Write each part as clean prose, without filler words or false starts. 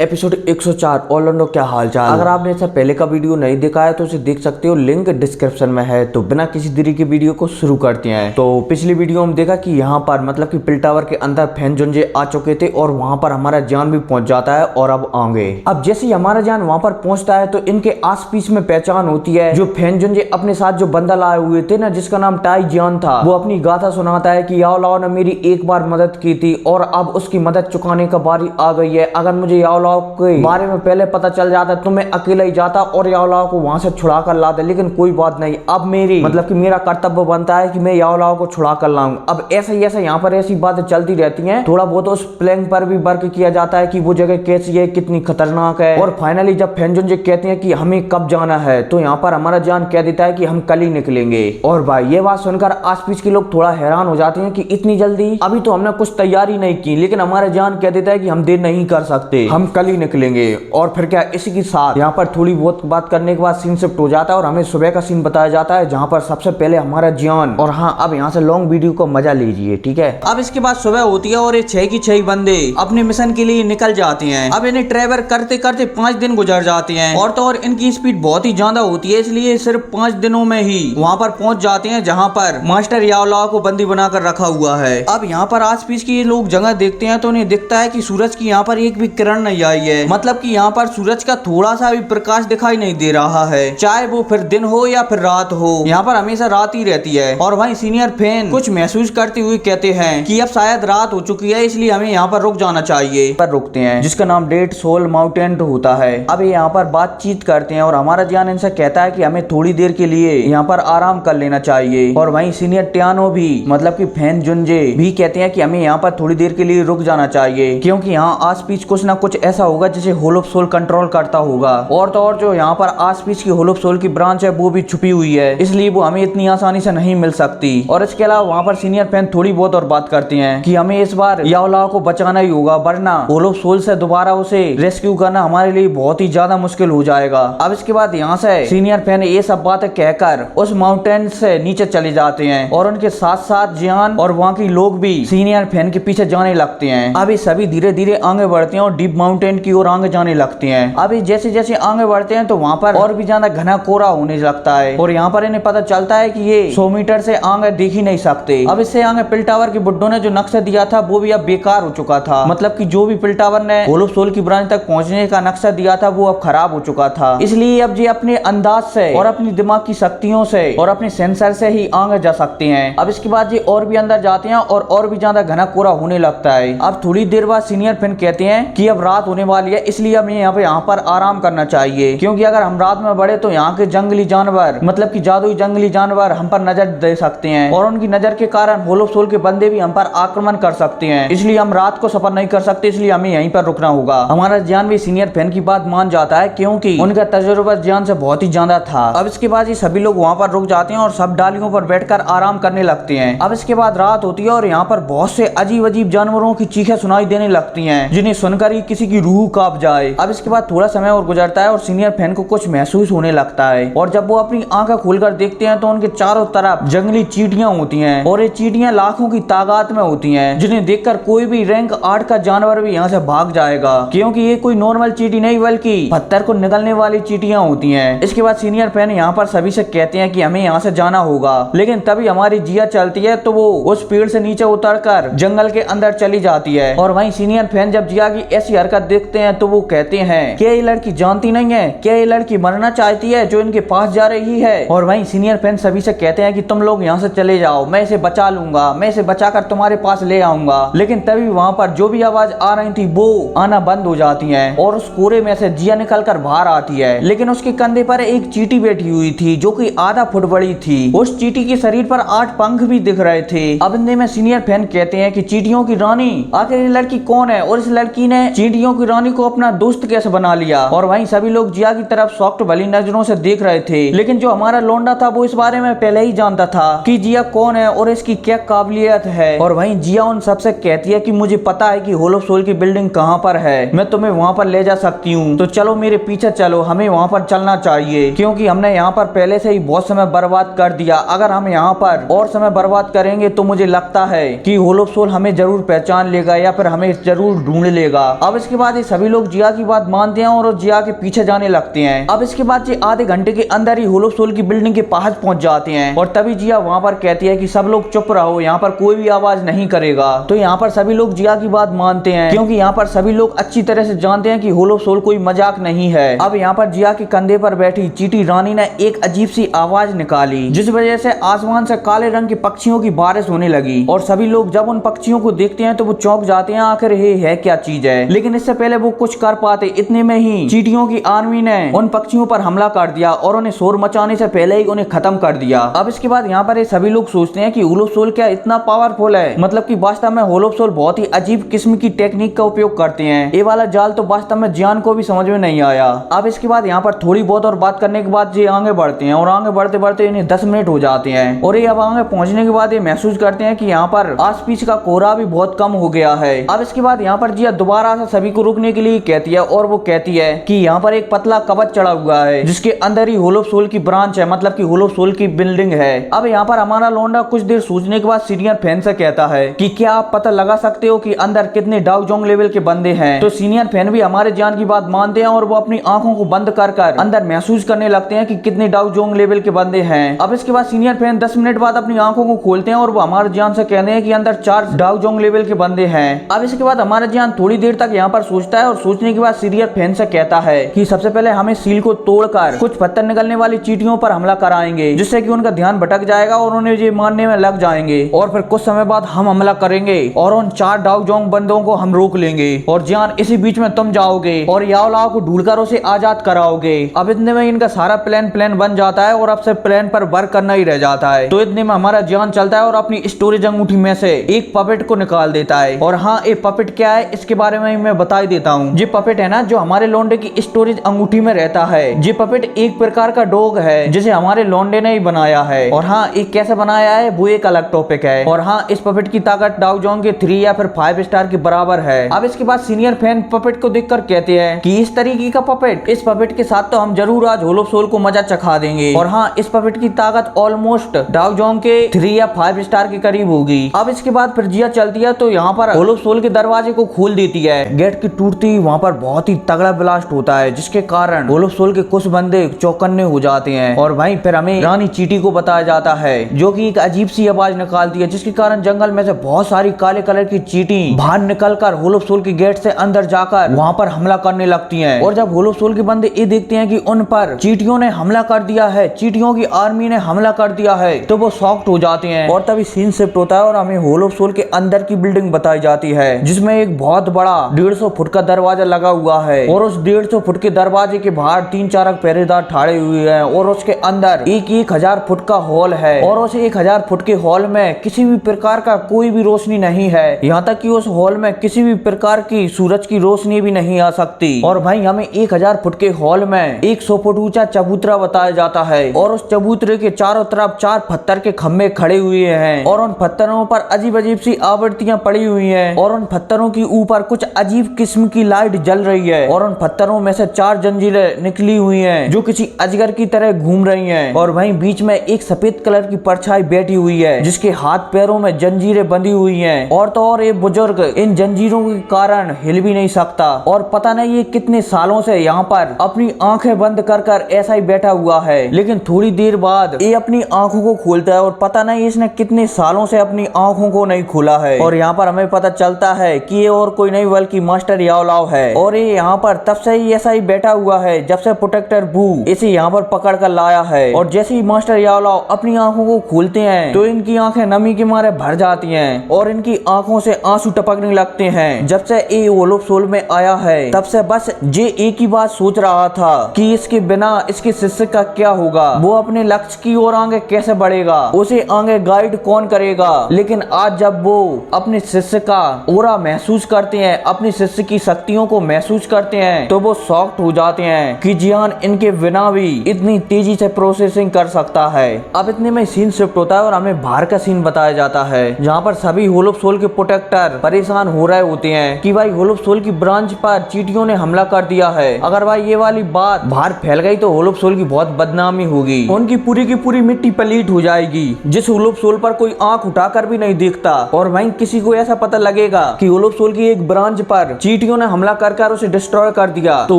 Episode 104 Orlando क्या हालचाल। अगर आपने इससे पहले का वीडियो नहीं देखा है तो उसे देख सकते हो, लिंक डिस्क्रिप्शन में है। तो बिना किसी देरी के वीडियो को शुरू करते हैं। तो पिछली वीडियो में देखा कि यहाँ पर मतलब कि पिल टावर के अंदर फैन जुंजे आ चुके थे और वहां पर हमारा जान भी पहुंच जाता है और अब आगे। अब जैसे ही हमारा जान वहां पर पहुंचता है तो इनके आस पीस में पहचान होती है। जो फैन जुंजे अपने साथ जो बंदा लाए हुए थे ना, जिसका नाम टाई जान था, वो अपनी गाथा सुनाता है कि याओ लाओ ने मेरी एक बार मदद की थी और अब उसकी मदद चुकाने का बारी आ गई है। अगर मुझे याओ लाओ के बारे में पहले पता चल जाता तो मैं अकेला ही जाता और याओ लाओ को वहां से छुड़ा कर लाता, लेकिन कोई बात नहीं, अब मेरी मतलब कि मेरा कर्तव्य बनता है कि मैं याओ लाओ को छुड़ा कर लाऊं। अब ऐसा ही ऐसा यहाँ पर ऐसी बातें चलती रहती हैं। थोड़ा बहुत उस प्लान पर भी वर्क किया जाता है कि वो जगह कैसी है, कितनी खतरनाक है। और फाइनली जब फैन जुंजे कहते हैं कि हमें कब जाना है तो यहाँ पर हमारा जान कह देता है कि हम कल ही निकलेंगे। और भाई ये बात सुनकर आसपास के लोग थोड़ा हैरान हो जाते हैं कि इतनी जल्दी, अभी तो हमने कुछ तैयारी नहीं की, लेकिन हमारा जान कह देता है कि हम देर नहीं कर सकते, हम कल ही निकलेंगे। और फिर क्या, इसी के साथ यहाँ पर थोड़ी बहुत बात करने के बाद सीन शिफ्ट हो जाता है और हमें सुबह का सीन बताया जाता है, जहाँ पर सबसे पहले हमारा जान। और हाँ, अब यहाँ से लॉन्ग वीडियो को मजा लीजिए, ठीक है। अब इसके बाद सुबह होती है और ये 6 की 6 बंदे अपने मिशन के लिए निकल जाते हैं। अब इन्हें ट्रैवल करते करते 5 दिन गुजर जाते हैं और तो और इनकी स्पीड बहुत ही ज्यादा होती है, इसलिए सिर्फ 5 दिनों में ही वहाँ पर पहुंच जाते हैं जहाँ पर मास्टर याओ लाओ को बंदी बनाकर रखा हुआ है। अब यहाँ पर आस पास की लोग जगह देखते हैं तो उन्हें दिखता है कि सूरज की यहाँ पर एक भी किरण नहीं आई है, मतलब कि यहाँ पर सूरज का थोड़ा सा भी प्रकाश दिखाई नहीं दे रहा है, चाहे वो फिर दिन हो या फिर रात हो, यहाँ पर हमेशा रात ही रहती है। और वहीं सीनियर फैन कुछ महसूस करते हुए कहते हैं कि अब शायद रात हो चुकी है, इसलिए हमें यहाँ पर रुक जाना चाहिए। पर रुकते हैं, जिसका नाम डेड सोल माउंटेन होता है। अब ये यहाँ पर बातचीत करते हैं और हमारा जान इनसे कहता है कि हमें थोड़ी देर के लिए यहाँ पर आराम कर लेना चाहिए। और वहीं सीनियर टियानो भी मतलब कि फैन जुंजे भी कहते हैं कि हमें यहाँ पर थोड़ी देर के लिए रुक जाना चाहिए, क्योंकि यहाँ आस पास कुछ ना कुछ ऐसा होगा जिसे होल ऑफ सोल कंट्रोल करता होगा। और तो और जो यहाँ पर आस पास की होल ऑफ सोल की ब्रांच है वो भी छुपी हुई है, इसलिए वो हमें इतनी आसानी से नहीं मिल सकती। और इसके अलावा वहाँ पर सीनियर फैन थोड़ी बहुत और बात करते हैं कि हमें इस बार याओ लाओ को बचाना ही होगा, वरना होल ऑफ सोल से दोबारा उसे रेस्क्यू करना हमारे लिए बहुत ही ज्यादा मुश्किल हो जाएगा। अब इसके बाद यहाँ से सीनियर फैन ये सब बातें कहकर उस माउंटेन से नीचे चले जाते हैं और उनके साथ साथ जियान और वहाँ के लोग भी सीनियर फैन के पीछे जाने लगते हैं। अभी सभी धीरे धीरे आगे बढ़ते हैं और डीप माउंटेन की ओर आगे जाने लगते हैं। अभी जैसे जैसे आगे बढ़ते हैं तो वहाँ पर और भी ज्यादा घना कोहरा होने लगता है और यहाँ पर इन्हें पता चलता है कि ये 100 मीटर से आगे देख ही नहीं सकते। अब इससे आगे पिल टावर के बुड्ढों ने जो नक्शा दिया था वो भी अब बेकार हो चुका था, मतलब कि जो भी पिल टावर ने होल ऑफ सोल की ब्रांच तक पहुंचने का नक्शा दिया था वो अब खराब हो चुका था। इसलिए अब ये अपने अंदाज से और अपनी दिमाग की शक्तियों से और अपने सेंसर से ही आगे जा सकते हैं। अब इसके बाद ये और भी अंदर जाते हैं और भी ज्यादा घना कोहरा होने लगता है। अब थोड़ी देर बाद सीनियर फैन कहते हैं कि अब रात होने वाली है, इसलिए हमें यहाँ पर आराम करना चाहिए, क्योंकि अगर हम रात में बढ़े तो यहाँ के जंगली जानवर मतलब कि जादुई जंगली जानवर हम पर नजर दे सकते हैं और उनकी नजर के कारण होल ऑफ सोल के बंदे भी हम पर आक्रमण कर सकते हैं। इसलिए हम रात को सफर नहीं कर सकते, इसलिए हमें यहीं पर रुकना होगा। हमारा जान भी सीनियर फैन की बात मान जाता है, क्योंकि उनका तजुर्बा जान से बहुत ही ज्यादा था। अब इसके बाद ये सभी लोग वहाँ पर रुक जाते हैं और सब डालियों पर बैठकर आराम करने लगते हैं। अब इसके बाद रात होती है और यहाँ पर बहुत से अजीब अजीब जानवरों की चीखें सुनाई देने लगती हैं, जिन्हें सुनकर ही किसी की रूह कांप जाए। अब इसके बाद थोड़ा समय और गुजरता है और सीनियर फैन को कुछ महसूस होने लगता है और जब वो अपनी आंखें खोलकर देखते हैं तो उनके चारों तरफ जंगली चींटियां होती हैं और ये चींटियां लाखों की तादाद में होती हैं, जिन्हें देखकर कोई भी रैंक 8 का जानवर भी यहाँ से भाग जाएगा, क्योंकि ये कोई नॉर्मल चींटी नहीं बल्कि पत्थर को निगलने वाली चींटियां होती हैं। इसके बाद सीनियर फैन यहाँ पर सभी से कहते हैं कि हमें यहाँ से जाना होगा, लेकिन तभी हमारी जिया चलती है तो वो उस पेड़ से नीचे उतरकर जंगल के अंदर चली जाती है। और वहीं सीनियर फैन जब जिया की ऐसी हरकत देखते हैं तो वो कहते हैं क्या ये लड़की जानती नहीं है, क्या ये लड़की मरना चाहती है जो इनके पास जा रही है। और वहीं सीनियर फैन सभी से कहते हैं कि तुम लोग यहाँ से चले जाओ, मैं इसे बचा लूंगा, मैं इसे बचाकर तुम्हारे पास ले आऊंगा। लेकिन तभी वहाँ पर जो भी आवाज आ रही थी वो आना बंद हो जाती है और उस कोहरे में से जिया निकलकर बाहर आती है, लेकिन उसके कंधे पर एक चींटी बैठी हुई थी जो कि आधा फुट बड़ी थी। उस चींटी के शरीर पर 8 पंख भी दिख रहे थे। अब इतने में सीनियर फैन कहते हैं कि चींटियों की रानी, आखिर ये लड़की कौन है और इस लड़की ने चींटियों की रानी को अपना दोस्त कैसे बना लिया। और वहीं सभी लोग जिया की तरफ सॉफ्ट भली नजरों से देख रहे थे, लेकिन जो हमारा लोंडा था वो इस बारे में पहले ही जानता था कि जिया कौन है और इसकी क्या काबिलियत है। और वहीं जिया उन सबसे कहती है कि मुझे पता है कि होल ऑफ सोल की बिल्डिंग कहाँ पर है, मैं तुम्हें वहाँ पर ले जा सकती हूँ, तो चलो मेरे पीछे चलो, हमें वहाँ पर चलना चाहिए, क्योंकि हमने यहाँ पर पहले से ही बहुत समय बर्बाद कर दिया। अगर हम यहाँ पर और समय बर्बाद करेंगे तो मुझे लगता है कि होल ऑफ सोल हमें जरूर पहचान लेगा या फिर हमें जरूर ढूंढ लेगा। अब इसके बाद बाद ये सभी लोग जिया की बात मानते हैं और जिया के पीछे जाने लगते हैं। अब इसके बाद ये आधे घंटे के अंदर ही होल ऑफ सोल की बिल्डिंग के पास पहुंच जाते हैं और तभी जिया वहां पर कहती है कि सब लोग चुप रहो, यहाँ पर कोई भी आवाज नहीं करेगा। तो यहाँ पर सभी लोग जिया की बात मानते हैं क्योंकि यहाँ पर सभी लोग अच्छी तरह से जानते हैं कि होल ऑफ सोल कोई मजाक नहीं है। अब यहाँ पर जिया के कंधे पर बैठी चींटी रानी ने एक अजीब सी आवाज निकाली जिस वजह से आसमान से काले रंग के पक्षियों की बारिश होने लगी और सभी लोग जब उन पक्षियों को देखते हैं तो वो चौंक जाते हैं, आखिर ये है क्या चीज है। लेकिन इससे पहले वो कुछ कर पाते इतने में ही चींटियों की आर्मी ने उन पक्षियों पर हमला कर दिया और उन्हें शोर मचाने से पहले ही उन्हें खत्म कर दिया। अब इसके बाद यहाँ पर ये सभी लोग सोचते हैं कि होल ऑफ सोल क्या इतना पावरफुल है, मतलब कि वास्तव में होल ऑफ सोल बहुत ही अजीब किस्म की टेक्निक का उपयोग करते हैं। ये वाला जाल तो वास्तव में जियान को भी समझ में नहीं आया। अब इसके बाद यहाँ पर थोड़ी बहुत और बात करने के बाद ये आगे बढ़ते हैं और आगे बढ़ते बढ़ते इन्हें 10 मिनट हो जाते हैं और ये अब आगे पहुंचने के बाद ये महसूस करते हैं कि यहाँ पर आस पीछे का कोहरा भी बहुत कम हो गया है। अब इसके बाद यहाँ पर जिया दोबारा से सभी को रुकने के लिए कहती है और वो कहती है कि यहाँ पर एक पतला कवच चढ़ा हुआ है जिसके अंदर ही होल ऑफ सोल की ब्रांच है, मतलब कि होल ऑफ सोल की बिल्डिंग है। अब यहाँ पर हमारा लौंडा कुछ देर सोचने के बाद सीनियर फैन से कहता है कि क्या आप पता लगा सकते हो कि अंदर कितने डाउ जोंग लेवल के बंदे हैं। तो सीनियर फैन भी हमारे जान की बात मानते हैं और वो अपनी आंखों को बंद कर अंदर महसूस करने लगते हैं कि कितने डाउ जोंग लेवल के बंदे हैं। अब इसके बाद सीनियर फैन 10 मिनट बाद अपनी आंखों को खोलते हैं और वो हमारे जान से कहते हैं कि अंदर 4 डाउ जोंग लेवल के बंदे हैं। अब इसके बाद हमारा जान थोड़ी देर तक यहाँ पर सोचता है और सोचने के बाद सीनियर फैन से कहता है कि सबसे पहले हमें सील को तोड़कर कुछ पत्थर निकलने वाली चींटियों पर हमला कराएंगे जिससे कि उनका ध्यान भटक जाएगा और उन्हें ये मारने में लग जाएंगे और फिर कुछ समय बाद हम हमला करेंगे और उन 4 डाउ जोंग बंदों को हम रोक लेंगे और जान इसी बीच में तुम जाओगे और याओलाओ को ढूंढकर उसे आजाद कराओगे। अब इतने में इनका सारा प्लान बन जाता है और अब से प्लान पर वर्क करना ही रह जाता है। तो इतने में हमारा जान चलता है और अपनी स्टोरेज अंगूठी में से एक पपेट को निकाल देता है। और हाँ, ये पपेट क्या है इसके बारे में मैं बता ही देता हूँ। ये पपेट है ना जो हमारे लौंडे की स्टोरेज अंगूठी में रहता है। ये पपेट एक प्रकार का डॉग है जिसे हमारे लौंडे ने ही बनाया है। और हाँ, एक कैसे बनाया है वो एक अलग टॉपिक है। और हाँ, इस पपेट की ताकत डाउ जोंग के 3 या फिर 5 स्टार के बराबर है। अब इसके बाद सीनियर फैन पपेट को देखकर कहते हैं कि इस तरीके का पपेट, इस पपेट के साथ तो हम जरूर आज होल ऑफ सोल को मजा चखा देंगे। और हाँ, इस पपेट की ताकत ऑलमोस्ट डाउ जोंग के 3 या 5 स्टार के करीब होगी। अब इसके बाद फिर जिया चलती है तो यहाँ पर होल ऑफ सोल के दरवाजे को खोल देती है। गेट की टूटती ही वहाँ पर बहुत ही तगड़ा ब्लास्ट होता है जिसके कारण होल ऑफ सोल के कुछ बंदे चौकन्ने हो जाते हैं। और वहीं फिर हमें रानी चींटी को बताया जाता है जो कि एक अजीब सी आवाज निकालती है जिसके कारण जंगल में से बहुत सारी काले कलर की चींटी बाहर निकलकर होल ऑफ सोल के गेट से अंदर जाकर वहाँ पर हमला करने लगती हैं। और जब होल ऑफ सोल के बंदे ये देखते हैं कि उन पर चींटियों ने हमला कर दिया है, चींटियों की आर्मी ने हमला कर दिया है, तो वो शॉक्ड हो जाते हैं। और तभी सीन शिफ्ट होता है और हमें होल ऑफ सोल के अंदर की बिल्डिंग बताई जाती है जिसमें एक बहुत बड़ा 150 फुट का दरवाजा लगा हुआ है और उस 150 फुट के दरवाजे के बाहर 3-4 पहरेदार ठाड़े हुए हैं और उसके अंदर एक 1000 फुट का हॉल है और उस 1000 फुट के हॉल में किसी भी प्रकार का कोई भी रोशनी नहीं है। यहाँ तक कि उस हॉल में किसी भी प्रकार की सूरज की रोशनी भी नहीं आ सकती। और भाई हमें 1000 फुट के हॉल में 100 फुट ऊंचा चबूतरा बताया जाता है और उस चबूतरे के चारों तरफ 4 पत्थर के खम्भे खड़े हुए हैं और उन पत्थरों पर अजीब अजीब सी आवृत्तियां पड़ी हुई हैं और उन पत्थरों के ऊपर कुछ अजीब किस्म की लाइट जल रही है और उन पत्थरों में से 4 जंजीरें निकली हुई हैं जो किसी अजगर की तरह घूम रही हैं। और वहीं बीच में एक सफेद कलर की परछाई बैठी हुई है जिसके हाथ पैरों में जंजीरें बंधी हुई हैं और तो और ये बुजुर्ग इन जंजीरों के कारण हिल भी नहीं सकता और पता नहीं ये कितने सालों से यहाँ पर अपनी आंखें बंद कर ऐसा ही बैठा हुआ है। लेकिन थोड़ी देर बाद ये अपनी आंखों को खोलता है और पता नहीं इसने कितने सालों से अपनी आंखों को नहीं खोला है। और यहाँ पर हमें पता चलता है कि ये और कोई नहीं बल्कि मास्टर याओलाओ है और ये यहाँ पर तब से ही ऐसा ही बैठा हुआ है जब से प्रोटेक्टर बू इसे यहाँ पर पकड़ कर लाया है। और जैसे ही मास्टर याओलाओ अपनी आंखों को खोलते हैं तो इनकी आंखें नमी के मारे भर जाती हैं और इनकी आंखों से आंसू टपकने लगते हैं। जब से ये होल ऑफ सोल में आया है तब से बस ये एक ही बात सोच रहा था कि इसके बिना इसके शिष्य का क्या होगा, वो अपने लक्ष्य की ओर आगे कैसे बढ़ेगा, उसे आगे गाइड कौन करेगा। लेकिन आज जब वो अपने शिष्य का ओरा महसूस करते हैं, अपने शिष्य की शक्तियों को महसूस करते हैं तो वो शॉक्ड हो जाते हैं कि जियान इनके बिना भी इतनी तेजी से प्रोसेसिंग कर सकता है। अब इतने में सीन शिफ्ट होता है और हमें बाहर का सीन बताया जाता है जहाँ पर सभी होल ऑफ सोल के प्रोटेक्टर परेशान हो रहे होते हैं कि भाई होल ऑफ सोल की ब्रांच पर चींटियों ने हमला कर दिया है। अगर भाई ये वाली बात बाहर फैल गई तो होल ऑफ सोल की बहुत बदनामी होगी, उनकी पूरी की पूरी मिट्टी पलीट हो जाएगी जिस होल ऑफ सोल पर कोई आंख उठाकर भी नहीं देखता। और वहीं किसी को ऐसा पता लगेगा कि होल ऑफ सोल की एक ब्रांच पर चींटियों चींटियों ने हमला कर उसे डिस्ट्रॉय कर दिया तो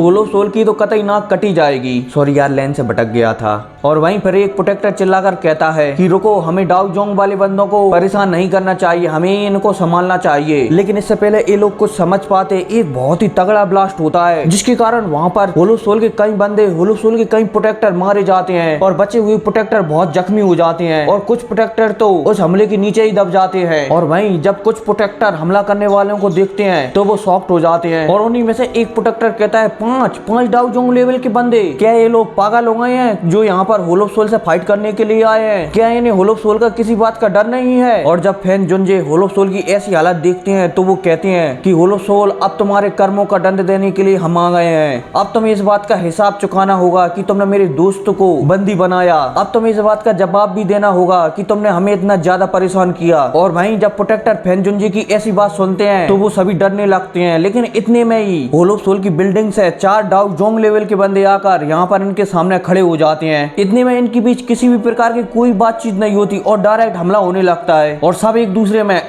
होलो सोल की तो कतई नाक कटी जाएगी। सॉरी यार, लेन से भटक गया था। और वहीं पर एक प्रोटेक्टर चिल्लाकर कहता है कि रुको, हमें डाउ जोंग वाले बंदों को परेशान नहीं करना चाहिए, हमें इनको संभालना चाहिए। लेकिन इससे पहले ये लोग कुछ समझ पाते, एक बहुत ही तगड़ा ब्लास्ट होता है जिसके कारण वहां पर होलो सोल के कई बंदे, होलो सोल के कई प्रोटेक्टर मारे जाते हैं और बचे हुए प्रोटेक्टर बहुत जख्मी हो जाते हैं और कुछ प्रोटेक्टर तो उस हमले के नीचे ही दब जाते हैं। और वहीं जब कुछ प्रोटेक्टर हमला करने वालों को देखते हैं तो वो शॉक्ड हो जाते हैं और उन्हीं में से एक प्रोटेक्टर कहता है, पांच डाउ जोंग लेवल के बंदे, क्या ये लोग पागल हो गए हैं जो यहाँ पर होलो सोल से फाइट करने के लिए आए हैं? क्या इन्हें होलो सोल का किसी बात का डर नहीं है? और जब फैन जुंजे होलो सोल की ऐसी हालत देखते हैं तो वो कहते हैं कि होलो सोल, अब तुम्हारे कर्मों का दंड देने के लिए हम आ गए हैं। अब तुम्हें इस बात का हिसाब चुकाना होगा कि तुमने मेरे दोस्त को बंदी बनाया। अब तुम्हें इस बात का जवाब भी देना होगा कि तुमने हमें इतना ज्यादा परेशान किया। और वहीं जब प्रोटेक्टर फैन जुंजे की ऐसी बात सुनते हैं तो वो सभी डरने लगते हैं। लेकिन इतने में ही होलो सोल की बिल्डिंग से 4 डाउ जोंग लेवल के बंदे आकर यहाँ पर इनके सामने खड़े हो जाते हैं। इतने में इनके बीच किसी भी प्रकार की कोई बातचीत नहीं होती और डायरेक्ट हमला होने लगता है और सब एक दूसरे में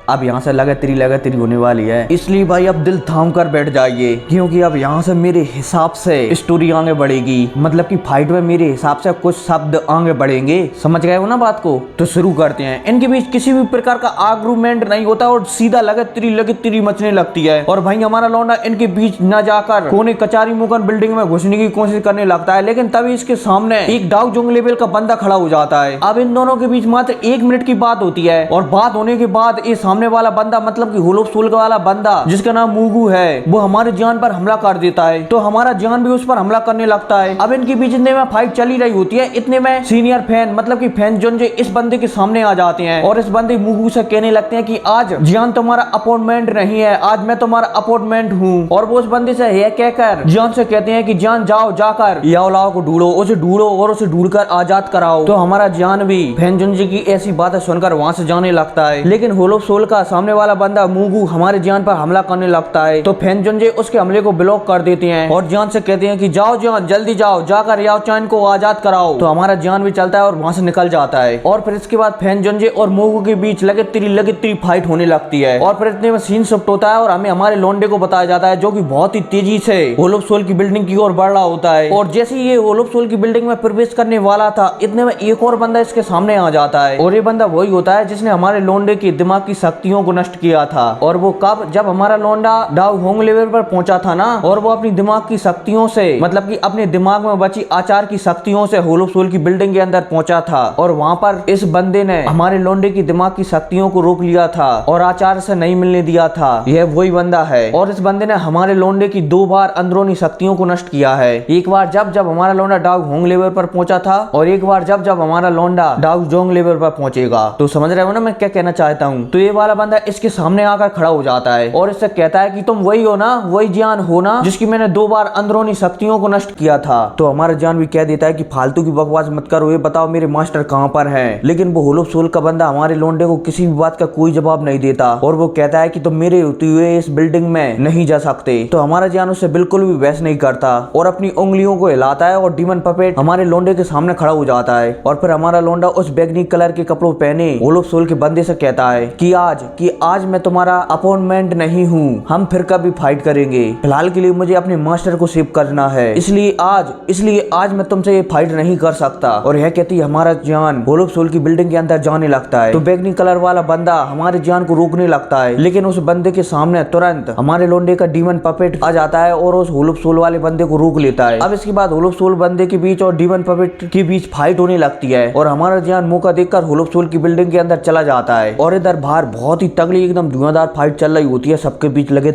अब यहाँ से लगातारी होने वाली है, इसलिए भाई अब दिल थाम कर बैठ जाइए क्योंकि अब यहाँ से मेरे हिसाब से स्टोरी आगे बढ़ेगी। मतलब कि फाइट में मेरे हिसाब से कुछ शब्द आगे बढ़ेंगे। समझ गए हो ना बात को? तो शुरू करते हैं। इनके बीच किसी भी प्रकार का आर्गुमेंट नहीं होता और सीधा लगातारी मचने लगती है। और भाई हमारा लौंडा इनके बीच न जाकर कोने कचारी मुकन बिल्डिंग में घुसने की कोशिश करने लगता है, लेकिन तभी इसके सामने एक डाउ जोंग लेवल का बंदा खड़ा हो जाता है। अब इन दोनों के बीच मात्र 1 मिनट की बात होती है और बात होने के बाद ये सामने वाला बंदा, मतलब कि होलो सोल वाला बंदा जिसका नाम मूगू है, वो हमारे जान पर हमला कर देता है तो हमारा जान भी उस पर हमला करने लगता है। अब इनके बीच इतने में फाइट चली रही होती है, इतने में सीनियर फैन, मतलब कि फैन जुंजे इस बंदे के सामने आ जाते हैं और इस बंदे मूगू से कहने लगते हैं कि आज जान तुम्हारा अपॉइंटमेंट नहीं है, आज मैं तुम्हारा अपॉइंटमेंट हूँ। और वो उस बंदे से यह कहकर जान से कहते हैं कि जान जाओ, जाकर याओलाओ को ढूंढो, उसे ढूंढो और उसे ढूंढकर आजाद कराओ। तो हमारा जान भी फैन जुंजे की ऐसी बातें सुनकर वहां से जाने लगता है। लेकिन होलो सोल का सामने वाला बंदा मूगू हमारे जान पर हमला करने लगता है तो फैन जुंजे उसके हमले को ब्लॉक कर देते हैं और जान से कहते हैं कि जाओ जान, जल्दी जाओ, जाकर याओ चान को आजाद कराओ। तो हमारा जान भी चलता है और वहां से निकल जाता है। और फिर इसके बाद फैन जुंजे और मूगू के बीच लगातारी फाइट होने लगती है और फिर इतने में सीन शिफ्ट होता है और हमें हमारे लोंडे को बताया जाता है जो कि बहुत ही तेजी से होलो सोल की बिल्डिंग की ओर बढ़ रहा होता है। और जैसे ही ये होलो सोल की बिल्डिंग में प्रवेश करने वाला था, इतने में एक और बंदा इसके सामने आ जाता है और ये बंदा वही होता है जिसने हमारे लोंडे की दिमाग की शक्तियों को नष्ट किया था। और वो कब? जब हमारा लोंडा डाउ होंग लेवल पर पहुंचा था ना, और वो अपनी दिमाग की शक्तियों से, मतलब कि अपने दिमाग में बची आचार की शक्तियों से होलो सोल की बिल्डिंग के अंदर पहुंचा था और वहां पर इस बंदे ने हमारे लोंडे की दिमाग की शक्तियों को रोक लिया था और आचार से नहीं मिलने दिया था। यह वही बंदा है और इस बंदे ने हमारे लोंडे की 2 बार अंदरूनी शक्तियों को नष्ट किया है। एक बार जब हमारा लोंडा डाउ होंग लेवल पर पहुंचा था और एक बार जब हमारा लोंडा डाउ जोंग लेवल पर पहुंचेगा। तो समझ रहे हो ना मैं क्या कहना चाहता हूँ? तो ये वाला बंदा इसके सामने आकर खड़ा हो जाता है और इससे कहता है कि तुम वही हो ना, वही जान हो ना जिसकी मैंने 2 बार अंदरूनी शक्तियों को नष्ट किया था। तो हमारा जान भी कह देता है कि फालतू की बकवास मत करो, ये बताओ मेरे मास्टर कहाँ पर हैं। लेकिन वो होलो सोल का बंदा हमारे लोंडे को किसी भी बात का कोई जवाब नहीं देता और वो कहता है कि तुम मेरे होते हुए इस बिल्डिंग में नहीं जा सकते। तो हमारा जान उससे बिल्कुल भी बहस नहीं करता और अपनी उंगलियों को हिलाता है और डीमन पपेट हमारे लोंडे के सामने खड़ा हो जाता है। और फिर हमारा लोंडा उस बैगनी कलर के कपड़ों पहने होलो सोल के बंदे से कहता है कि आज मैं तुम्हारा अपॉइंटमेंट नहीं हूँ, हम फिर कभी फाइट करेंगे। फिलहाल के लिए मुझे अपने मास्टर को सेव करना है, इसलिए आज मैं तुमसे ये फाइट नहीं कर सकता। और यह कहती हमारा जान होलो सोल की बिल्डिंग के अंदर जाने लगता है। तो बैगनी कलर वाला बंदा हमारे जान को रोकने लगता है, लेकिन उस बंदे के सामने तुरंत हमारे लोंडे का डीमन पपेट आ जाता है और उस होलो सोल वाले बंदे को रोक लेता है। अब इसके बाद होलो सोल बंदे के बीच और डीमन पपेट के बीच फाइट होने लगती है और हमारा जान मौका देखकर होलो सोल की बिल्डिंग के अंदर चला जाता है। और इधर बाहर बहुत ही तगड़ी एकदम धुआंधार फाइट चल रही होती है, सबके बीच लगे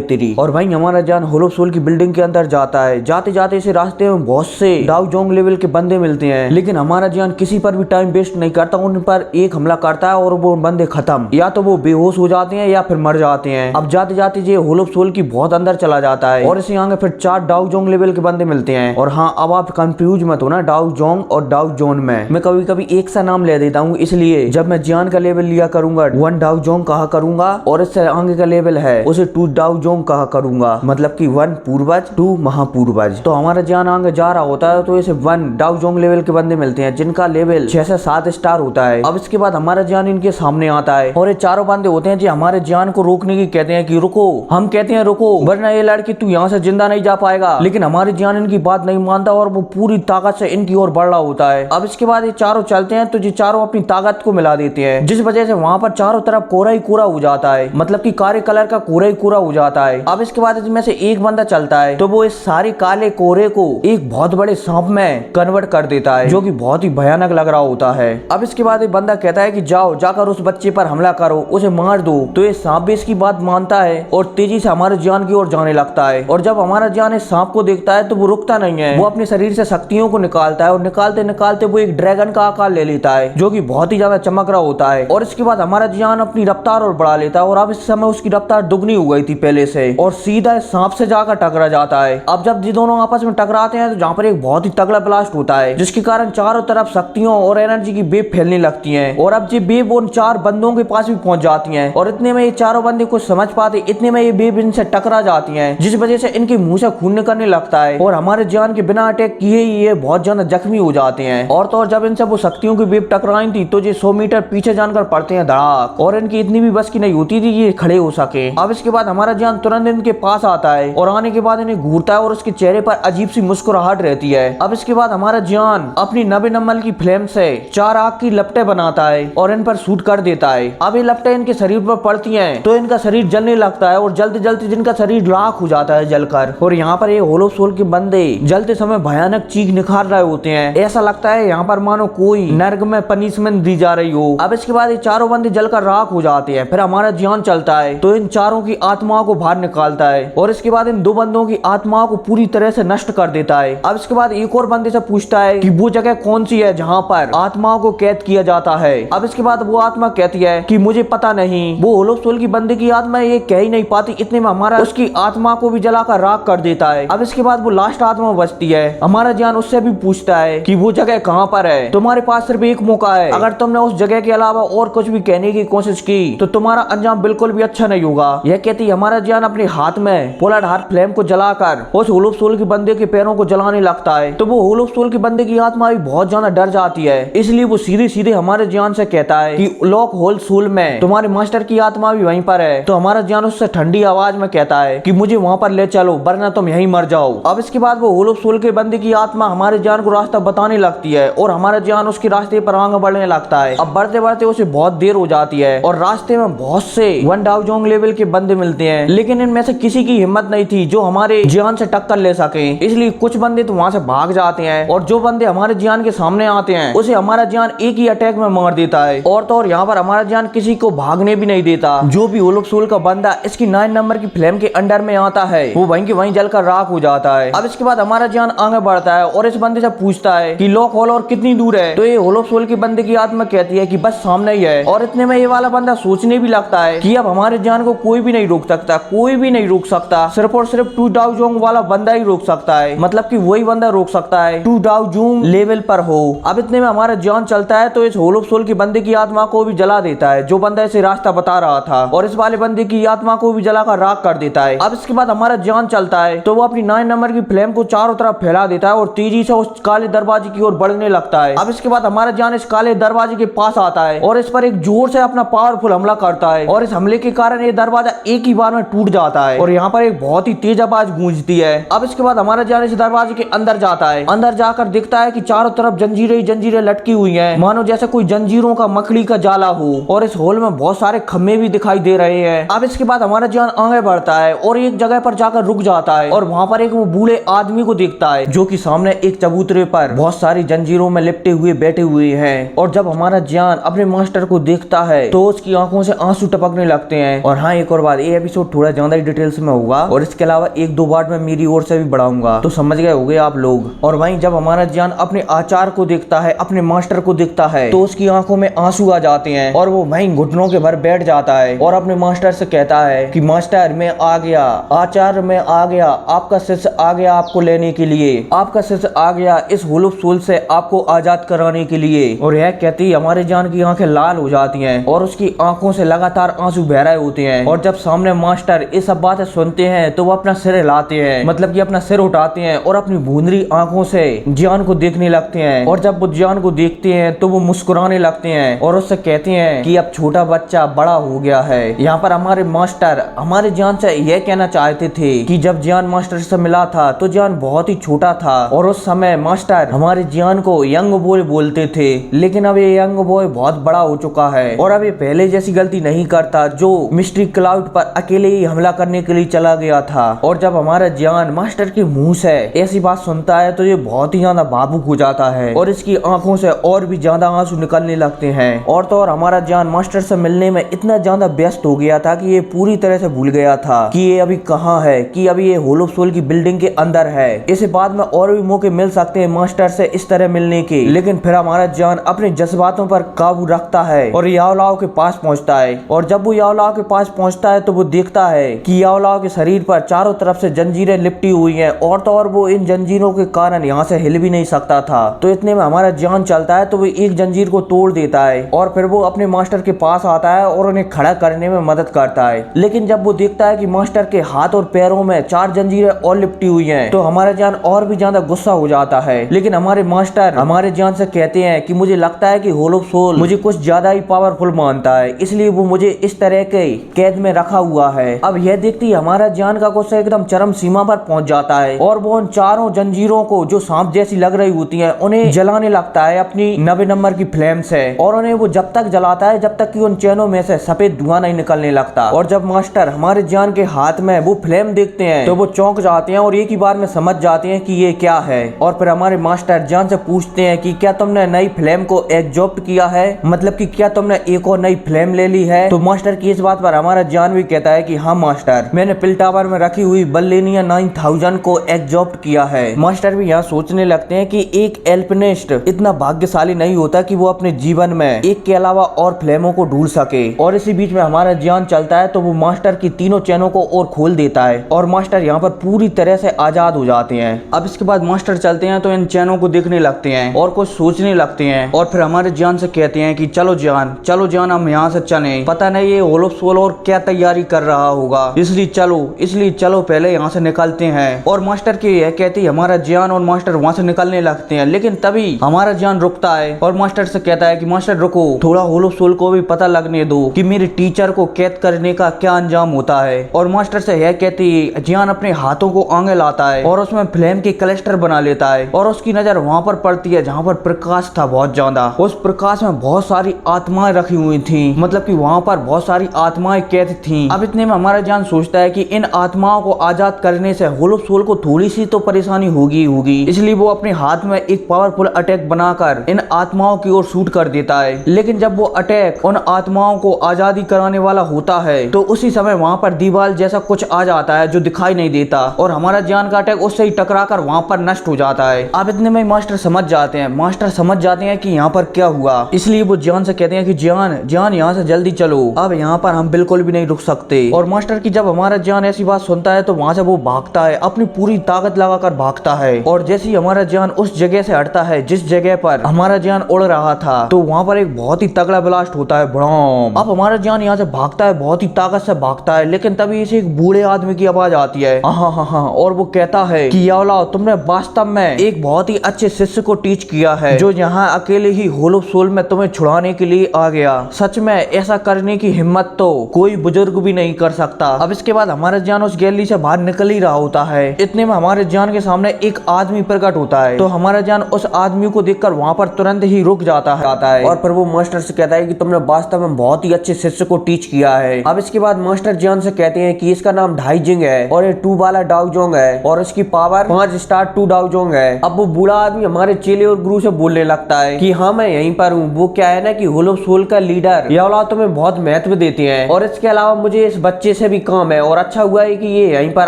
तेरी। और भाई हमारा जान होलो सोल की बिल्डिंग के अंदर जाता है। जाते जाते इसे रास्ते में बहुत से डाउ जोंग लेवल के बंदे मिलते हैं, लेकिन हमारा जान किसी पर भी टाइम वेस्ट नहीं करता, उन पर एक हमला करता है और वो बंदे खत्म, या तो वो बेहोश हो जाते हैं या फिर मर जाते हैं। अब जाते जाते ये होलो सोल की बहुत अंदर चला जाता है और इसे आगे फिर 4 डाउ जोंग लेवल के बंदे मिलते हैं। और हाँ, अब आप कंफ्यूज मत हो ना डाउ जोंग और डाउ जोन में, मैं कभी कभी एक सा नाम ले देता हूँ, इसलिए जब मैं जान का लेवल लिया करूंगा 1 डाउ जोंग कहा करूंगा और इससे आगे का लेवल है उसे 2 डाउ जोंग कहा करूंगा, मतलब कि 1 पूर्वज 2 महापूर्वज। तो हमारा जान आगे जा रहा होता है तो इसे 1 डाउ जोंग लेवल के बंदे मिलते हैं जिनका लेवल 6 से 7 स्टार होता है। अब इसके बाद हमारा जान इनके सामने आता है और ये चारों बंदे होते हैं जो हमारे जान को रोकने की कहते हैं कि रुको। हम कहते हैं रुको वरना ये लड़की तू यहाँ से जिंदा नहीं जा पाएगा, लेकिन हमारी जान इनकी बात नहीं मानता और वो पूरी ताकत से इनकी ओर बढ़ रहा होता है। अब इसके बाद ये चारों चलते हैं तो ये चारों अपनी ताकत को मिला देते हैं, जिस वजह से वहां पर चारों तरफ कोरा ही कोरा हो जाता है, मतलब कि काले कलर का कोरा ही कोरा हो जाता है। अब इसके बाद इसमें से एक बंदा चलता है तो वो इस सारे काले कोरे को एक बहुत बड़े सांप में कन्वर्ट कर देता है, जो कि बहुत ही भयानक लग रहा होता है। अब इसके बाद एक बंदा कहता है कि जाओ जाकर उस बच्चे पर हमला करो, उसे मार दो। तो ये सांप भी इसकी बात मानता है और तेजी से हमारे जान की ओर जाने लगता है। और जब हमारा जान इस सांप को देखता है तो वो रुकता नहीं है, वो अपने शरीर से शक्तियों को निकालता है और निकालते निकालते वो एक ड्रैगन का आकार ले लेता है, जो कि बहुत ही ज्यादा चमक रहा होता है। और इसके बाद हमारा जान अपनी रफ्तार और बढ़ा लेता है और अब इस समय उसकी रफ्तार दुगनी हो गई थी पहले से, और सीधा इस सांप से जाकर टकरा जाता है। अब जब ये दोनों आपस में टकराते हैं तो जहाँ पर एक बहुत ही तगड़ा ब्लास्ट होता है, जिसके कारण चारों तरफ शक्तियों और एनर्जी की वेव फैलने लगती है। और अब ये वेव उन 4 बंदों के पास भी पहुंच जाती है और इतने में ये चारों बंदे कुछ समझ पाते, इतने में ये वेव इनसे टकरा जाती है, जिस वजह से इनके मुंह से खून निकलने लगता है और हमारे जान के बिना अटैक किए ही ये बहुत ज्यादा जख्मी हो जाते हैं। और तो और जब इनसे वो शक्तियों की वेव टकराई थी तो ये 100 मीटर पीछे जानकर पड़ते हैं धड़ाक, और इनकी इतनी भी बस की नहीं होती थी ये खड़े हो सके। अब इसके बाद हमारा जान तुरंत इनके पास आता है और आने के बाद इन्हें घूरता है और उसके चेहरे पर अजीब सी मुस्कुराहट रहती है। अब इसके बाद हमारा जान अपनी 90 नंबर की फ्लेम से 4 आग की लपटें बनाता है और इन पर शूट कर देता है। अब ये लपटें इनके शरीर पर पड़ती हैं तो इनका शरीर जलने लगता है और जलते जलते जिनका शरीर राख हो जाता है जलकर। और यहाँ पर ये होलो सोल के बंदे जलते समय भयानक चीख निखार रहे होते हैं, ऐसा लगता है यहाँ पर मानो कोई नर्क में पनिशमेंट दी जा रही हो। अब इसके बाद ये चारों बंदे जलकर राख हो जाते हैं। फिर हमारा जान चलता है तो इन चारों की आत्माओं को बाहर निकालता है और इसके बाद इन 2 बंदों की आत्माओं को पूरी तरह से नष्ट कर देता है। अब इसके बाद एक और बंदे से पूछता है कि वो जगह कौन सी है जहाँ पर आत्माओं को कैद किया जाता है। अब इसके बाद वो आत्मा कहती है कि मुझे पता नहीं। वो होलो सोल की बंदे की आत्मा ये कह ही नहीं पाती, इतने में हमारा उसकी आत्मा को भी जलाकर राख कर देता है। अब इसके बाद वो लास्ट आत्मा बचती है। हमारा जान उससे भी पूछता है कि वो जगह कहाँ पर है, तुम्हारे पास सिर्फ एक मौका है, अगर तुमने उस जगह के अलावा और कुछ भी कहने की कोशिश की तो तुम्हारा अंजाम बिल्कुल भी अच्छा नहीं होगा। यह कहती हमारा जान अपने हाथ में पोलर हार्ट फ्लेम को जलाकर उस होलो सोल के बंदे के पैरों को जलाने लगता है। तो वो होलो सोल के बंदे की आत्मा भी बहुत ज्यादा डर जाती है, इसलिए वो सीधे सीधे हमारे जान से कहता है कि लॉक होल सोल में तुम्हारे मास्टर की आत्मा भी वहीं पर है। तो हमारा जान उससे ठंडी आवाज में कहता है कि मुझे वहां पर ले चलो वरना तुम यहीं मर जाओ। अब इसके बाद वो होलो सोल के बंदे की आत्मा हमारे जान को रास्ता बताने लगती है और हमारा जान उसके रास्ते पर आगे बढ़ने लगता है। अब बढ़ते बढ़ते उसे बहुत देर हो जाती है और रास्ते में बहुत से 1 डाउ जोंग लेवल के बंदे मिलते हैं, लेकिन इनमें से किसी की हिम्मत नहीं थी जो हमारे जान से टक्कर ले सके, इसलिए कुछ बंदे तो वहां से भाग जाते हैं और जो बंदे हमारे जान के सामने आते हैं उसे हमारा जान एक ही अटैक में मार देता है। और तो और यहाँ पर हमारा जान किसी को भागने भी नहीं देता। जो भी होलो सोल का बंदा इसकी 9 नंबर की फ्लेम के अंडर में आता है वो वहीं के वहीं जलकर राख हो जाता है। अब इसके बाद हमारा जान आगे बढ़ता है और इस बंदे से पूछता है कि लॉक होल और कितनी दूर है। तो ये होलो सोल के बंदे की आत्मा कहती है कि बस सामने ही है। और इतने में ये वाला बंदा सोचने भी लगता है कि अब हमारे जान को कोई भी नहीं रोक सकता, कोई भी नहीं रोक सकता, सिर्फ और सिर्फ 2 डाउ जोंग वाला बंदा ही रोक सकता है, मतलब कि वही बंदा रोक सकता है 2 डाउ जोंग लेवल पर हो। अब इतने में हमारा जान चलता है तो इस होलो सोल के बंदे की आत्मा को भी जला देता है जो बंदा इसे रास्ता बता रहा था, और इस वाले बंदे की आत्मा को भी जलाकर राख कर देता है। अब इसके बाद हमारा जान चलता है तो वो अपनी 9 नंबर की फ्लेम को चारों तरफ फैला देता है और तेजी से उस काले दरवाजे की ओर बढ़ने लगता है। अब इसके बाद हमारा जान इस काले दरवाजे के पास आता है और इस पर एक जोर से अपना पावरफुल हमला करता है और इस हमले के कारण ये दरवाजा एक ही बार में टूट जाता है और यहाँ पर एक बहुत ही तेज आवाज गूंजती है। अब इसके बाद हमारा जान इस दरवाजे के अंदर जाता है। अंदर जाकर दिखता है कि चारों तरफ जंजीरें ही जंजीरें लटकी हुई हैं, मानो जैसे कोई जंजीरों का मकड़ी का जाला हो, और इस हॉल में बहुत सारे खम्भे भी दिखाई दे रहे हैं। अब इसके बाद हमारा जान आगे बढ़ता है और एक जगह पर जाकर रुक जाता है और वहाँ पर एक वो बूढ़े आदमी को देखता है जो कि सामने एक चबूतरे पर बहुत सारी जंजीरों में लिपटे हुए बैठे हुए हैं। और जब हमारा जान अपने मास्टर को देखता है तो उसकी आंखों से आंसू टपकने लगते हैं। और हाँ, एक और बात, ये एपिसोड थोड़ा ज्यादा ही डिटेल्स में होगा और इसके अलावा 1-2 बार मैं मेरी ओर से भी बढ़ाऊंगा, तो समझ गए होंगे आप लोग। और वहीं जब हमारा जान अपने आचार्य को देखता है, अपने मास्टर को देखता है, तो उसकी आंखों में आंसू आ जाते हैं और वो वहीं घुटनों के भर बैठ जाता है और अपने मास्टर से कहता है कि मास्टर मैं आ गया, आचार्य मैं आ गया, आपका शिष्य आ गया आपको लेने के लिए, आपका शिष्य आ गया इस होलो सोल से आपको आजाद कराने के लिए। और यह कहती हमारे जान की आंखें लाल हो जाती हैं और उसकी आंखों से लगातार आंसू बह रहे होते हैं। और जब सामने मास्टर ये सब बातें सुनते हैं तो वो अपना सिर हिलाते हैं, मतलब कि अपना सिर उठाते हैं और अपनी भूंदरी आंखों से जियान को देखने लगते हैं। और जब वो जियान को देखते हैं तो वो मुस्कुराने लगते हैं और उससे कहते हैं कि अब छोटा बच्चा बड़ा हो गया है। यहाँ पर हमारे मास्टर हमारे जियान से यह कहना चाहते थे कि जब जियान मास्टर से मिला था तो जियान बहुत ही छोटा था और उस समय मास्टर हमारे जियान को यंग बॉय बोलते थे, लेकिन अब ये यंग बॉय बहुत बड़ा हो चुका है और अब ये पहले जैसी गलती नहीं करता जो मिस्ट्री क्लाउड पर अकेले ही हमला करने के लिए चला गया था। और जब हमारा जियान मास्टर के मुंह से ऐसी बात सुनता है तो ये बहुत ही ज्यादा भावुक हो जाता है और इसकी आंखों से और भी ज्यादा आंसू निकलने लगते हैं। और तो और हमारा जियान मास्टर से मिलने में इतना ज्यादा व्यस्त हो गया था कि ये पूरी तरह से भूल गया था कि ये अभी कहाँ है, कि अभी ये होलो सोल की बिल्डिंग के अंदर है। इसे बाद में और भी मौके मिल सकते हैं मास्टर से इस तरह मिलने के, लेकिन फिर हमारा जियान अपने जज्बातों पर काबू रखता है और याओलाओ के पास पहुंचता है। और जब वो याओलाओ के पास पहुंचता है तो वो देखता है कि याओलाओ के शरीर पर चारों तरफ से जंजीरें लिपटी हुई हैं और तो और वो इन जंजीरों के कारण यहाँ से हिल भी नहीं सकता था। तो इतने में हमारा जियान चलता है तो वो एक जंजीर को तोड़ देता है और फिर वो अपने मास्टर के पास आता है और उन्हें खड़ा करने में मदद करता है। लेकिन जब वो देखता है कि मास्टर के हाथ और पैरों में 4 जंजीरें और लिपटी हुई हैं तो हमारा जियान और भी ज्यादा गुस्सा हो जाता है। लेकिन हमारे मास्टर हमारे जियान से कहते हैं कि मुझे लगता है कि होलो सोल मुझे कुछ ज्यादा ही पावरफुल मानता है, इसलिए वो मुझे इस तरह के कैद में रखा हुआ है। अब यह देखते ही हमारा जियान का गुस्सा एकदम चरम सीमा पर पहुंच जाता है और वो उन चारों जंजीरों को जो सांप जैसी लग रही होती हैं उन्हें जलाने लगता है अपनी 90 नंबर की फ्लेम से। और उन्हें वो जब तक जलाता है जब तक कि उन चैनों में से सफेद धुआं नहीं निकलने लगता। और जब मास्टर हमारे जियान के हाथ में वो फ्लेम देखते हैं तो वो चौंक जाते हैं और एक ही बार में समझ जाते हैं कि ये क्या है। और फिर हमारे मास्टर जियान से पूछते हैं कि क्या तुमने नई फ्लेम को एग्जॉर्ट किया है, मतलब कि क्या तुमने एक और नई फ्लेम ले ली है। तो मास्टर की इस बात पर हमारा जियान भी कहता है कि हाँ मास्टर, मैंने पिल टावर में रखी हुई बल्लेनिया 9000 को एग्जॉर्ट किया है। मास्टर भी यहाँ सोचने लगते हैं कि एक एल्पिनिस्ट इतना भाग्यशाली नहीं होता कि वो अपने जीवन में एक के अलावा और फ्लेमों को ढूंढ सके। और इसी बीच में हमारा जियान चलता है तो वो मास्टर की तीनों चैनों को और खोल देता है और मास्टर यहाँ पर पूरी तरह से आजाद हो जाते हैं। अब इसके बाद मास्टर चलते हैं तो इन चैनों को देखने लगते हैं और कुछ सोचने लगते हैं और फिर हमारे जियान से कहते हैं कि चलो जियान हम यहाँ से चलें, पता नहीं ये होलो सोल और क्या तैयारी कर रहा होगा, इसलिए चलो पहले यहाँ से निकलते हैं। और मास्टर के यह कहते ही हमारा जियान और मास्टर वहाँ से निकलने लगते हैं। लेकिन तभी हमारा जियान रुकता है और मास्टर से कहता है कि मास्टर रुको, थोड़ा होलो सोल को भी पता लगने दो कि मेरे टीचर को कैद करने का क्या अंजाम होता है। और मास्टर से यह कहते ही जियान अपने हाथों को आगे लाता है और उसमें फ्लेम के क्लस्टर बना लेता है और उसकी नजर वहाँ पर पड़ती है जहाँ पर प्रकाश था बहुत ज्यादा। उस प्रकाश में बहुत सारी आत्माएं रखी हुई थी, मतलब कि वहाँ पर बहुत सारी आत्माएं कैद थी। अब इतने में हमारा जियान सोचता है कि इन आत्माओं को आजाद करने से होलो सोल को थोड़ी सी तो परेशानी होगी, इसलिए वो अपने हाथ में एक पावरफुल अटैक बनाकर इन आत्माओं की ओर शूट कर देता है। लेकिन जब वो अटैक उन आत्माओं को आजादी कराने वाला होता है तो उसी समय वहाँ पर दीवार जैसा कुछ आ जाता है जो दिखाई नहीं देता और हमारा जियान का अटैक उससे ही टकराकर वहाँ पर नष्ट हो जाता है। अब इतने में मास्टर समझ जाते हैं कि यहाँ पर क्या हुआ, इसलिए वो जियान से कहते हैं कि जियान यहाँ से जल्दी चलो, अब यहाँ पर हम बिल्कुल भी नहीं रुक सकते। और मास्टर की जब हमारा जियान ऐसी बात सुनता है तो वहाँ से वो भागता है, अपनी पूरी ताकत लगाकर भागता है। और जैसे ही हमारा जियान उस जगह से हटता है जिस जगह पर हमारा जियान उड़ रहा था तो वहाँ पर एक बहुत ही तगड़ा ब्लास्ट होता है, बड़ाम। अब हमारा जियान यहाँ से भागता है, बहुत ही ताकत से भागता है, लेकिन तभी इसे एक बूढ़े आदमी की आवाज आती है, हाँ, और वो कहता है कि याओलाओ, तुमने वास्तव में एक बहुत ही अच्छे शिष्य को टीच किया है जो यहाँ अकेले ही होलो सोल में तुम्हें छुड़ाने के लिए आ गया। सच में ऐसा करने की हिम्मत तो कोई बुजुर्ग भी नहीं कर सकता। अब इसके बाद हमारा जियान उस गैलरी से बाहर निकल ही रहा होता है, इतने में हमारे जियान के सामने एक आदमी प्रकट होता है। तो हमारा जियान उस आदमी को देखकर वहाँ पर तुरंत ही रुक जाता है और फिर वो मास्टर से कहता है कि तुमने वास्तव में बहुत ही अच्छे शिष्य को टीच किया है। अब इसके बाद मास्टर जियान से कहते हैं कि इसका नाम ढाईजिंग है और ये 2 वाला डाउजोंग है और इसकी पावर 5 स्टार 2 डाउजोंग है। अब वो बूढ़ा आदमी हमारे चेले और गुरु से बोलने लगता है कि हाँ, मैं यहीं पर हूँ। वो क्या है ना कि होलो सोल का लीडर याओलाओ तुम्हें बहुत महत्व देते हैं और इसके अलावा मुझे इस बच्चे से भी काम है और अच्छा हुआ है कि ये यहीं पर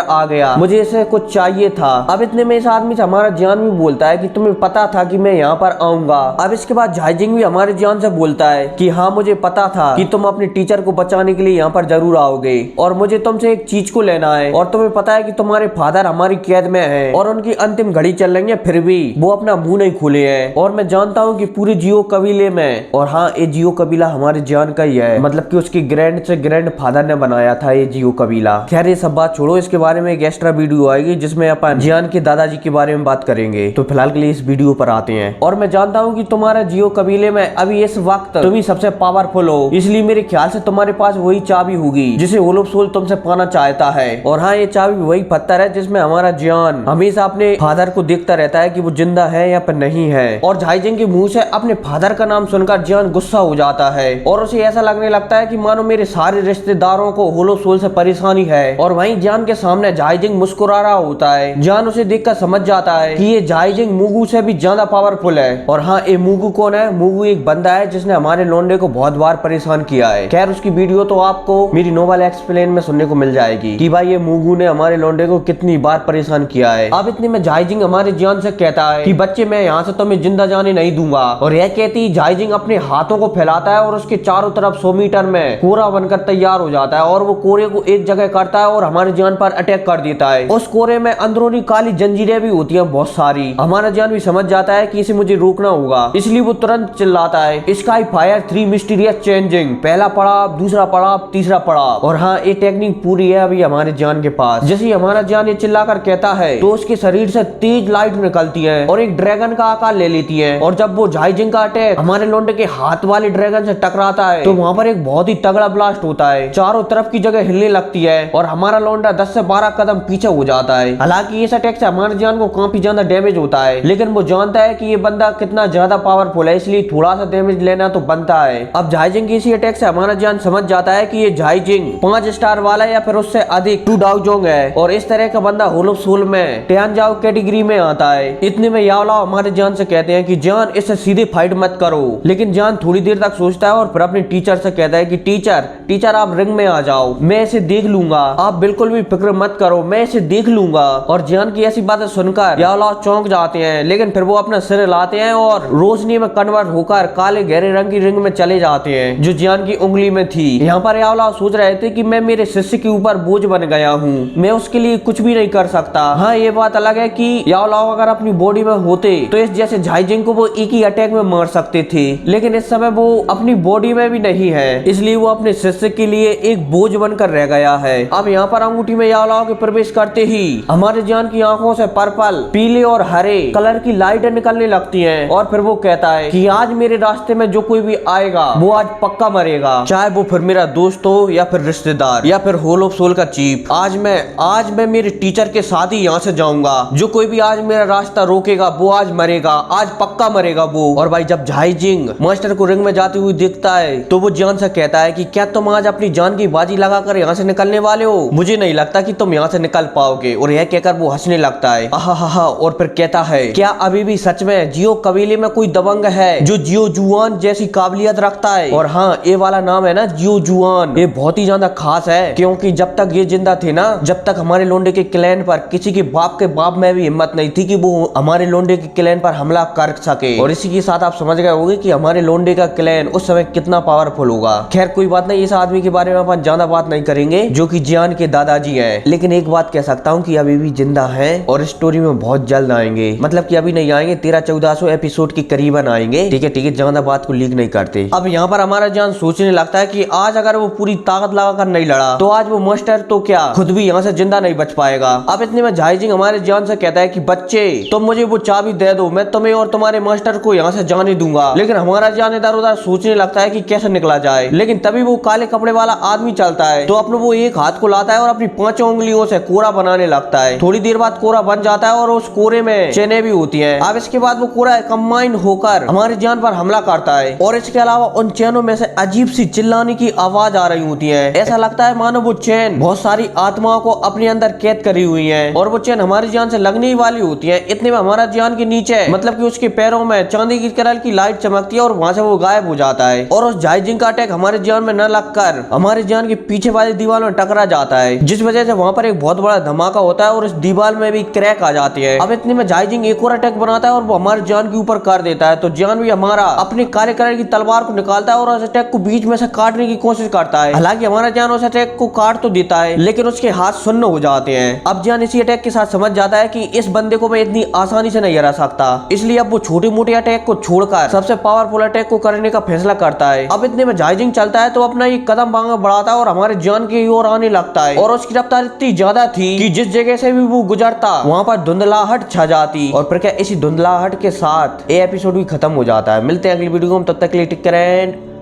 आ गया, मुझे इसे कुछ चाहिए था। अब इतने में इस आदमी से हमारा जियान भी बोलता है कि तुम्हें पता था कि मैं यहाँ पर आऊंगा। अब इसके बाद झाइजिंग भी हमारे जियान से बोलता है कि हाँ, मुझे पता था कि तुम अपने टीचर को बचाने के लिए यहाँ पर जरूर आओगे और मुझे तुमसे एक चीज को लेना है। और तुम्हें पता है कि तुम्हारे फादर हमारी कैद में है और उनकी अंतिम घड़ी चल रही है, फिर भी वो अपना मुंह नहीं खोले हैं। और मैं जानता हूँ कि पूरे जियो कबीले में, और हाँ, ये जियो कबीला हमारे हमारी जान का ही है, मतलब कि उसकी ग्रैंड से ग्रैंड फादर ने बनाया था ये जियो कबीला। खैर ये सब बात छोड़ो, इसके बारे में एक एक्स्ट्रा वीडियो आएगी जिसमें अपन जियान के दादाजी के बारे में बात करेंगे। तो फिलहाल के लिए इस वीडियो पर आते हैं। और मैं जानता हूँ कि तुम्हारा जियो कबीले में अभी इस वक्त तुम ही सबसे पावरफुल हो, इसलिए मेरे ख्याल से तुम्हारे पास वही चाबी होगी जिसे होल ऑफ सोल तुमसे पाना चाहता है। और हाँ, ये चाबी वही पत्थर है जिसमें हमारा जियान हमेशा अपने फादर को देखता रहता है कि वो जिंदा है या फिर नहीं है। और झाईजिंग के मुंह से अपने फादर का नाम सुनकर जियान गुस्सा हो जाता है और उसे ऐसा लगने लगता है कि मानो मेरे सारे रिश्तेदारों को होल ऑफ सोल से परेशानी है। और वहीं जियान के सामने झाईजिंग मुस्कुरा रहा होता है। जियान उसे देखकर समझ जाता है कि ये झाईजिंग मुगु से भी ज्यादा पावरफुल है। और हाँ, ये मुगु कौन है? मुगु एक बंदा है जिसने हमारे लोंडे को बहुत बार परेशान किया है। खैर उसकी वीडियो तो आपको मेरी नोवेल एक्सप्लेन में सुनने को मिल जाएगी कि भाई ये मुगु ने हमारे लोंडे को कितनी बार परेशान किया है। अब इतने में झाईजिंग हमारे जियान से कहता है कि बच्चे मैं यहाँ से तुम्हें जिंदा जाने नहीं दूंगा। और यह कहती झाईजिंग अपने हाथों को फैलाता है और उसके चारों तरफ 100 मीटर में कोरा बनकर तैयार हो जाता है और वो कोरे को एक जगह करता है और हमारे जान पर अटैक कर देता है। उस कोरे में अंदरूनी काली जंजीरें भी होती हैं बहुत सारी। हमारा जान भी समझ जाता है कि इसे मुझे रोकना होगा, इसलिए वो तुरंत चिल्लाता है स्काई फायर 3 मिस्टीरियस चेंजिंग। पहला पड़ाव, दूसरा पड़ाव, तीसरा पड़ाव। और हाँ, ये टेक्निक पूरी है अभी हमारे जान के पास। जैसे हमारा जान ये चिल्लाकर कहता है तो उसके शरीर से तेज लाइट निकलती है और एक ड्रैगन का आकार ले लेती है। और जब वो झाईजिंग का अटैक हमारे लोंडे के हाथ वाले ड्रैगन से टकराता है तो वहाँ पर एक बहुत ही तगड़ा ब्लास्ट होता है। चारों तरफ की जगह हिलने लगती है और हमारा लोंडा 10 से 12 कदम पीछे हो जाता है। हालांकि इस अटैक से हमारे जान को काफी ज्यादा डैमेज होता है, लेकिन वो जानता है कि ये बंदा कितना ज्यादा पावरफुल है, इसलिए थोड़ा सा डैमेज लेना तो बनता है। अब झाईजिंग की इसी अटैक से हमारा जान समझ जाता है कि ये झाईजिंग 5 स्टार वाला या फिर उससे अधिक 2 डाउजोंग है और इस तरह का बंदा होल ऑफ सोल में टियानजाओ कैटेगरी में आता है। इतने में यावलाओ हमारे जान से कहते हैं कि जान इससे सीधे फाइट मत करो। लेकिन जान थोड़ी देर तक सोचता है और फिर अपने टीचर से कहता है कि टीचर आप रिंग में आ जाओ, मैं इसे देख लूंगा, आप बिल्कुल भी फिक्र मत करो, मैं इसे देख लूंगा। और जान की ऐसी बातें सुनकर यावलाओ चौंक जाते हैं, लेकिन फिर वो अपना सिर हिलाते हैं और रोशनी में कन्वर्ट होकर काले गहरे रंग की रिंग में चले जाते हैं जो जान की उंगली में थी। यहाँ पर यावलाओ सोच रहे थे कि मैं मेरे शिष्य के ऊपर बोझ बन गया हूँ, मैं उसके लिए कुछ भी नहीं कर सकता। हाँ, ये बात अलग है कि यावलाओ अगर अपनी बॉडी में होते तो इस जैसे झाईजिंग को वो एक ही अटैक में मार सकते थे, लेकिन इस समय वो अपनी बॉडी में भी नहीं है, इसलिए वो अपने शिष्य के लिए एक बोझ बनकर रह गया है। अब यहाँ पर अंगूठी में यावलाओ के प्रवेश करते ही हमारे जान की आंखों से पर्पल, पीले और हरे कलर की लाइटें निकलने लगती हैं और फिर वो कहता है कि आज मेरे रास्ते में जो कोई भी आएगा वो आज पक्का मरेगा, चाहे वो फिर मेरा दोस्त हो या फिर रिश्तेदार या फिर होल ऑफ सोल का चीफ। आज मैं मेरे टीचर के साथ ही यहाँ से जाऊंगा, जो कोई भी आज मेरा रास्ता रोकेगा वो आज मरेगा, आज पक्का मरेगा वो। और भाई जब झाईजिंग मास्टर को रिंग में जाते हुए दिखता है तो वो जान से कहता है कि क्या तुम आज अपनी जान की बाजी लगाकर यहाँ से निकलने वाले हो? मुझे नहीं लगता कि तुम यहाँ से निकल पाओगे। और यह कहकर वो हंसने लगता है आहा। और फिर कहता है क्या अभी भी सच में जियो कबीले में कोई दबंग है जो जियो जुआन जैसी काबिलियत रखता है? और हाँ, ये वाला नाम है ना जियो जुआन, ये बहुत ही ज्यादा खास है क्योंकि जब तक ये जिंदा थे ना, जब तक हमारे लोंडे के क्लैन पर किसी के बाप में भी हिम्मत नहीं थी कि वो हमारे लोंडे के क्लैन पर हमला कर सके। और इसी के साथ आप समझ गए होंगे कि हमारे लोंडे का क्लैन उस समय कितना पावरफुल होगा। खैर कोई बात नहीं, इस आदमी के बारे में अपन ज्यादा बात नहीं करेंगे जो कि जियान के दादाजी हैं, लेकिन एक बात कह सकता हूँ कि अभी भी जिंदा है और स्टोरी में बहुत जल्द आएंगे, मतलब कि अभी नहीं आएंगे, 1300-1400 एपिसोड के करीबन आएंगे। ठीक है, ज्यादा बात को लीक नहीं करते। अब यहाँ पर हमारा जान सोचने लगता है कि आज अगर वो पूरी ताकत लगाकर नहीं लड़ा तो आज वो मास्टर तो क्या खुद भी यहाँ से जिंदा नहीं बच पाएगा। अब इतने में झाईजिंग हमारे जान से कहता है कि बच्चे तुम मुझे वो चाबी दे दो, मैं तुम्हें और तुम्हारे मास्टर को यहाँ से जाने दूंगा। लेकिन हमारा जान इधर उधर सोचने लगता है कि कैसे निकला जाए, लेकिन तभी वो काले कपड़े वाला आदमी चलता है तो अपने वो एक हाथ को लाता है और अपनी 5 उंगलियों से कोरा बनाने लगता है। थोड़ी देर बाद कोरा बन जाता है और उस कोरे में चेनें भी होती हैं। अब इसके बाद वो कोरा कंबाइन होकर हमारे जान पर हमला करता है और इसके अलावा उन चैनों में से अजीब सी चिल्लाने की आवाज आ रही होती है। ऐसा लगता है मानो वो चैन बहुत सारी आत्माओं को अपने अंदर कैद करी हुई है और वो चैन हमारी जान से लगने ही वाली होती है। इतने में हमारा जान के नीचे मतलब कि उसके पैरों में चांदी की कलर की लाइट चमकती है और वहां से वो गायब हो जाता है और उस झाईजिंग का अटैक हमारे जान में न लगकर हमारे जान के पीछे वाली दीवार में टकरा जाता है, जिस वजह से वहां पर एक बहुत बड़ा धमाका होता है और उस दीवार में भी क्रैक आ जाती है। अब इतने में झाईजिंग एक और अटैक बनाता है और वो हमारे जान के ऊपर कर देता है, तो जान भी हमारा अपने काले कलर की तलवार को निकालता है और उस अटैक को बीच में से काटने की कोशिश करता है। हालांकि हमारा जान उस अटैक को काट तो देता है लेकिन उसके हाथ सुन्न हो जाते हैं। अब जान इसी अटैक के साथ समझ जाता है कि इस बंदे को मैं इतनी आसानी से नहीं हरा सकता, इसलिए अब वो छोटे मोटे अटैक को छोड़कर सबसे पावरफुल अटैक को करने का फैसला करता जाता है। अब इतने में जायजिंग चलता है तो अपना ये कदम आगे बढ़ाता है और हमारे जियान की ओर आने लगता है और उसकी रफ्तार इतनी ज्यादा थी कि जिस जगह से भी वो गुजरता वहां पर धुंधलाहट छा जाती। और फिर क्या इसी धुंधलाहट के साथ ये एपिसोड भी खत्म हो जाता है। मिलते हैं अगली वीडियो में, तब तक के लिए टेक केयर एंड